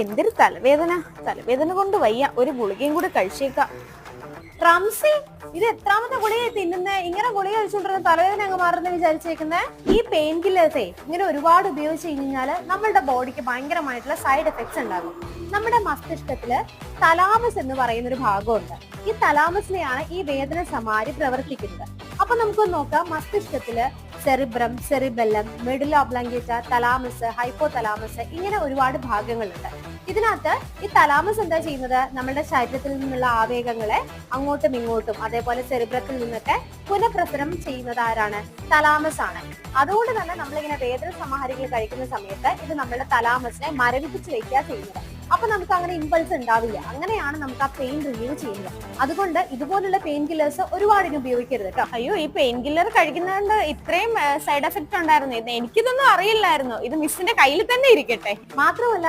എന്തൊരു തലവേദന. തലവേദന കൊണ്ട് വയ്യ, ഒരു ഗുളികയും കൂടെ കഴിച്ചേക്കാം. റംസി, ഇത് എത്രാമത്തെ ഗുളിക തിന്നുന്നേ? ഇങ്ങനെ ഗുളിക കഴിച്ചുകൊണ്ടിരുന്ന തലവേദന അങ്ങ് മാറുന്ന വിചാരിച്ചേക്കുന്നേ? ഈ പെയിൻ കില്ലേഴ്സേ ഇങ്ങനെ ഒരുപാട് ഉപയോഗിച്ച് കഴിഞ്ഞാല് നമ്മളുടെ ബോഡിക്ക് ഭയങ്കരമായിട്ടുള്ള സൈഡ് എഫക്ട്സ് ഉണ്ടാകും. നമ്മുടെ മസ്തിഷ്കത്തില് തലാമസ് എന്ന് പറയുന്ന ഒരു ഭാഗമുണ്ട്. ഈ തലാമസിനെയാണ് ഈ വേദന സമാരി പ്രവർത്തിക്കുന്നത്. അപ്പൊ നമുക്ക് നോക്കാം, മസ്തിഷ്കത്തില് cerebrum, cerebellum, medulla oblongata, thalamus, hypothalamus, ഇങ്ങനെ ഒരുപാട് ഭാഗങ്ങളുണ്ട്. ഇതിനകത്ത് ഈ തലാമസ് എന്താ ചെയ്യുന്നത്? നമ്മുടെ ശരീരത്തിൽ നിന്നുള്ള ആവേഗങ്ങളെ അങ്ങോട്ടും ഇങ്ങോട്ടും, അതേപോലെ സെറിബ്രത്തിൽ നിന്നൊക്കെ പുനഃപ്രസരണം ചെയ്യുന്നത് ആരാണ്? തലാമസ് ആണ്. അതുകൊണ്ട് തന്നെ നമ്മളിങ്ങനെ വേദന സമാഹാരികൾ കഴിക്കുന്ന സമയത്ത് ഇത് നമ്മുടെ തലാമസിനെ മരവിപ്പിച്ച് വെക്കുക ചെയ്യുന്നത്. അപ്പൊ നമുക്ക് അങ്ങനെ ഇമ്പൾസ് ഉണ്ടാവില്ല. അങ്ങനെയാണ് നമുക്ക് ആ പെയിൻ റിലീവ് ചെയ്യുന്നത്. അതുകൊണ്ട് ഇതുപോലുള്ള പെയിൻ കില്ലേഴ്സ് ഒരുപാട് ഇനി ഉപയോഗിക്കരുത് കേട്ടോ. അയ്യോ, ഈ പെയിൻ കില്ലർ കഴിക്കുന്നതുകൊണ്ട് ഇത്രയും സൈഡ് എഫക്ട് ഉണ്ടായിരുന്നു. എനിക്കിതൊന്നും അറിയില്ലായിരുന്നു. ഇത് മിസ്സിന്റെ കയ്യിൽ തന്നെ ഇരിക്കട്ടെ. മാത്രമല്ല